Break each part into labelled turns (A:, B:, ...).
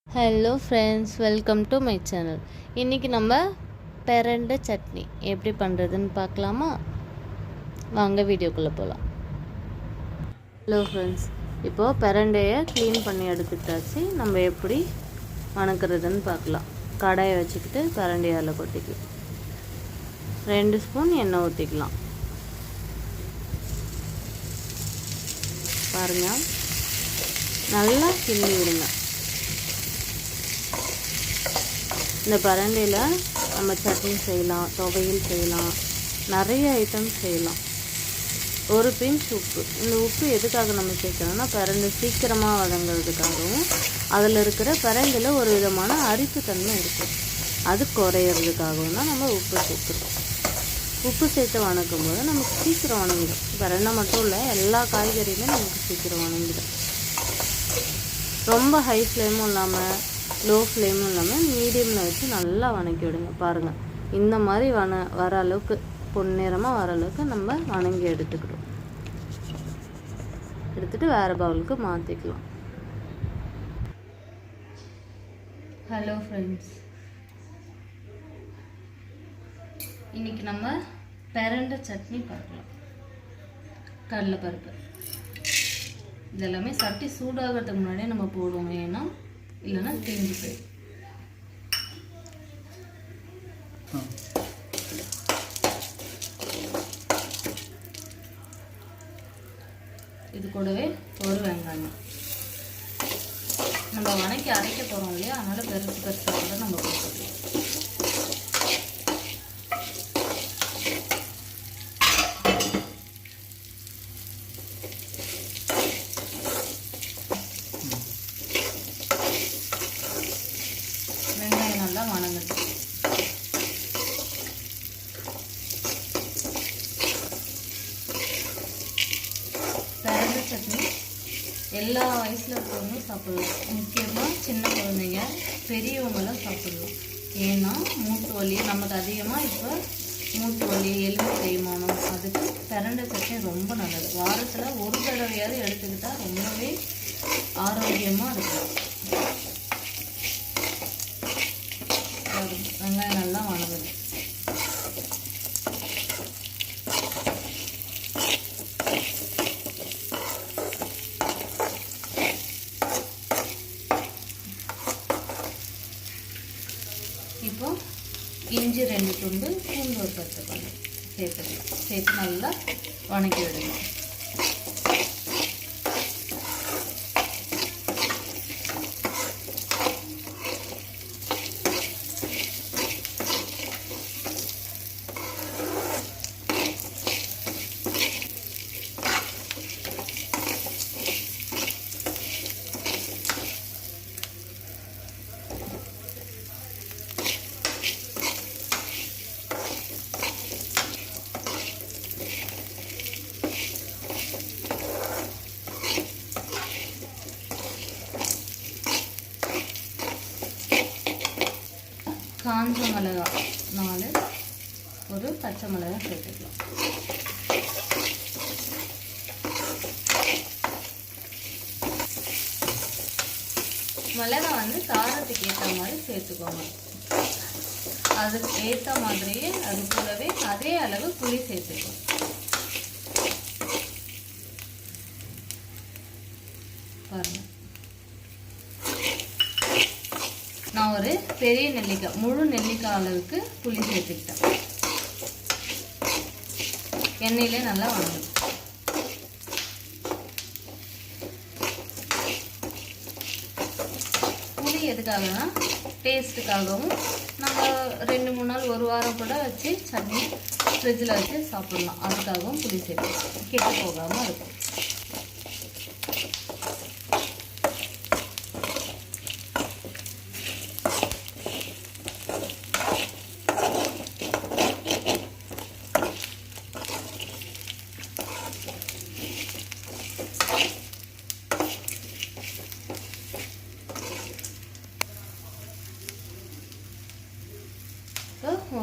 A: Hello friends, welcome to my channel. இன்றைக்கி நம்ம பிரண்டை சட்னி எப்படி பண்ணுறதுன்னு பார்க்கலாமா? வாங்க வீடியோக்குள்ளே போகலாம். ஹலோ ஃப்ரெண்ட்ஸ், இப்போது பிரண்டையை க்ளீன் பண்ணி எடுத்துக்கிட்டாச்சு. நம்ம எப்படி வணக்கிறதுன்னு பார்க்கலாம். கடாயை வச்சுக்கிட்டு பிரண்டையை அதில் கொட்டிக்கலாம். 2 ஸ்பூன் எண்ணெய் ஊற்றிக்கலாம். பாருங்கள், நல்லா கிண்டி விடுங்க. இந்த பிரண்டையில் நம்ம சட்னி செய்யலாம், துவையல் செய்யலாம், நிறைய ஐட்டம் செய்யலாம். ஒரு பிஞ்ச் உப்பு. இந்த உப்பு எதுக்காக நம்ம சேர்க்கணும்னா, பிரண்டை சீக்கிரமாக வதங்கிறதுக்காகவும் அதில் இருக்கிற பிரண்டையில் ஒரு விதமான அரிப்புத்தன்மை இருக்குது, அது குறையிறதுக்காகவும் தான் நம்ம உப்பு சேர்க்குறோம். உப்பு சேர்த்து வணக்கும் போது நமக்கு சீக்கிரம் வணங்கிடும். பிரண்டை மட்டும் இல்லை, எல்லா காய்கறியுமே நமக்கு சீக்கிரம் வணங்கிடும். ரொம்ப ஹை ஃப்ளேமும் இல்லாமல் லோ ஃப்ளேமும் இல்லாமல் மீடியமில் வச்சு நல்லா வணக்கி விடுங்க. பாருங்கள், இந்த மாதிரி வர அளவுக்கு பொன்னிறமாக வர அளவுக்கு நம்ம வணங்கி எடுத்துக்கிட்டோம். எடுத்துகிட்டு வேறு பவுலுக்கு மாற்றிக்கலாம். ஹலோ ஃப்ரெண்ட்ஸ், இன்றைக்கி நம்ம பிரண்டை சட்னி பார்க்கலாம். கடலைப்பருப்பு இதெல்லாமே சட்டி சூடாகிறதுக்கு முன்னாடியே நம்ம போடுவோம், ஏன்னா இல்லைன்னா தீஞ்சு போயிடும். இது கூடவே ஒரு வெங்காயம் நம்ம வணக்கி அரைக்க போகிறோம் இல்லையா, அதனால் பெருசு பெருசாக கூட நம்ம போட்டுக்கலாம். வெங்காயம் நல்லா வணங்கட்டும். பிரண்டை சட்னி எல்லா வயசில் இருக்கிறவங்க சாப்பிடலாம். முக்கியமாக சின்ன குழந்தைங்க, பெரியவங்களாம் சாப்பிடலாம். ஏன்னா மூட்டு வலி நமக்கு அதிகமாக இப்போ மூட்டு வலி, எலும்பு தேய்மானம், அதுக்கு பிரண்டை சட்னி ரொம்ப நல்லது. வாரத்தில் ஒரு தடவையாவது எடுத்துக்கிட்டால் ரொம்பவே ஆரோக்கியமாக இருக்கும். வெங்காயம் நல்லா வணங்குது. இப்போ இஞ்சி 2 துண்டு, பூண்டு ஒரு 10 பல்லு சேர்த்துக்கலாம். சேர்த்து நல்லா வணக்கி விடுங்க. காஞ்ச மிளகா 4, ஒரு பச்சை மிளகா சேர்த்துக்கலாம். மிளகா காரத்துக்கு ஏற்ற மாதிரி சேர்த்துக்கோங்க. அதுக்கு ஏற்ற மாதிரியே அது கூடவே அதே அளவு புளி சேர்த்துக்கோங்க. பாருங்க, நான் ஒரு பெரிய நெல்லிக்காய், முழு நெல்லிக்காய் அளவுக்கு புளி சேர்த்துக்கிட்டேன். எண்ணெயிலே நல்லா வணங்கும். புளி எதுக்காகனா டேஸ்ட்டுக்காகவும், நம்ம 2-3 நாள், ஒரு வாரம் கூட வச்சு சட்னி ஃப்ரிட்ஜில் வச்சு சாப்பிடலாம். அதுக்காகவும் புளி சேர்த்து கெட்டு போகாமல் இருக்கும்.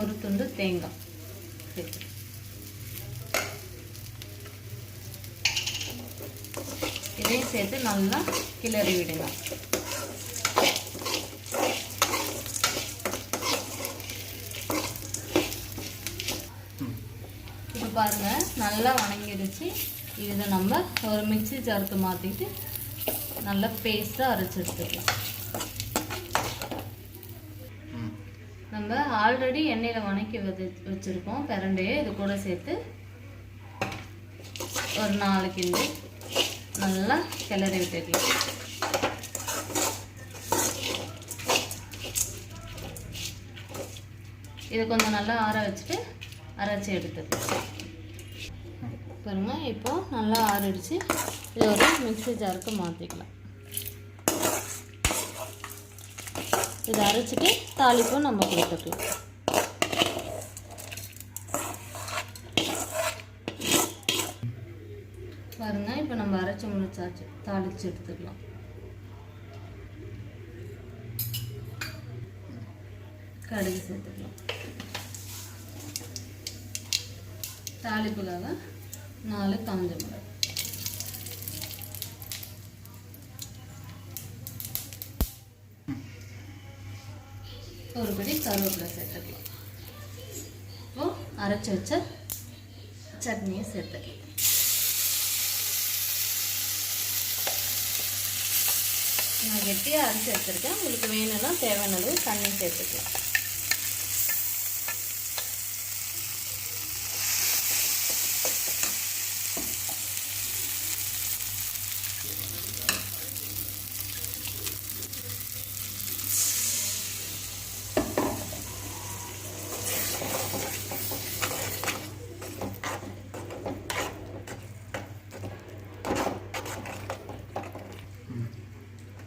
A: ஒரு துண்டு தேங்காய் சேர்த்து இதையும் சேர்த்து நல்லா கிளறி விடுங்க. பாருங்கள் நல்லா வணங்கிடுச்சு. இதை நம்ம ஒரு மிக்ஸி ஜாருக்கு மாற்றிட்டு நல்லா பேஸ்ட்டாக அரைச்சி எடுத்துக்கலாம். நம்ம ஆல்ரெடி எண்ணெயில் வணக்கி வச்சுருக்கோம் பிரண்டையை இது கூட சேர்த்து ஒரு 4 கிண்டு நல்லா கிளறி விட்டுக்கலாம். இதை கொஞ்சம் நல்லா ஆற வச்சுட்டு அரைச்சி எடுத்துக்கலாம். பாருங்க இப்போ நல்லா ஆறிடுச்சு. இதை ஒரு மிக்ஸி ஜாருக்கு மாற்றிக்கலாம். இதை அரைச்சிட்டு தாளிப்பும் நம்ம கொடுத்துக்கலாம். பாருங்க இப்போ நம்ம அரைச்சி முடிச்சாச்சு. தாளித்து எடுத்துக்கலாம். கடுகு சேர்த்துக்கலாம். தாளிப்புக்காக 4 காஞ்ச மிளகாய், ஒரு படி கருவேப்பிலை சேர்த்துக்கலாம். இப்போ அரைச்சி வச்ச சட்னியை சேர்த்துக்கலாம். நான் கெட்டியாக அரைச்சி எடுத்துருக்கேன். உங்களுக்கு வேணும்னா தேவையான அளவு தண்ணி சேர்த்துக்கலாம்.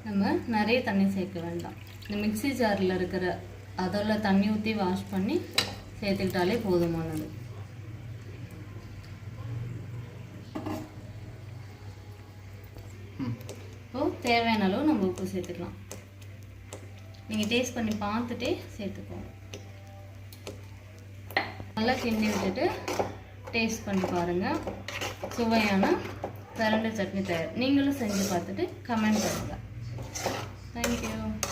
A: நம்ம நிறைய தண்ணி சேர்க்க வேண்டாம். இந்த மிக்ஸி ஜாரில் இருக்கிற அதில் தண்ணி ஊற்றி வாஷ் பண்ணி சேர்த்துக்கிட்டாலே போதுமானது. இப்போது தேவையான அளவு நம்ம உப்பு சேர்த்துக்கலாம். நீங்கள் டேஸ்ட் பண்ணி பார்த்துட்டே சேர்த்துக்கோங்க. நல்லா கிண்டி விட்டுட்டு டேஸ்ட் பண்ணி பாருங்கள். சுவையான பிரண்டை சட்னி தயார். நீங்களும் செஞ்சு பார்த்துட்டு கமெண்ட் பண்ணுங்கள். Thank you.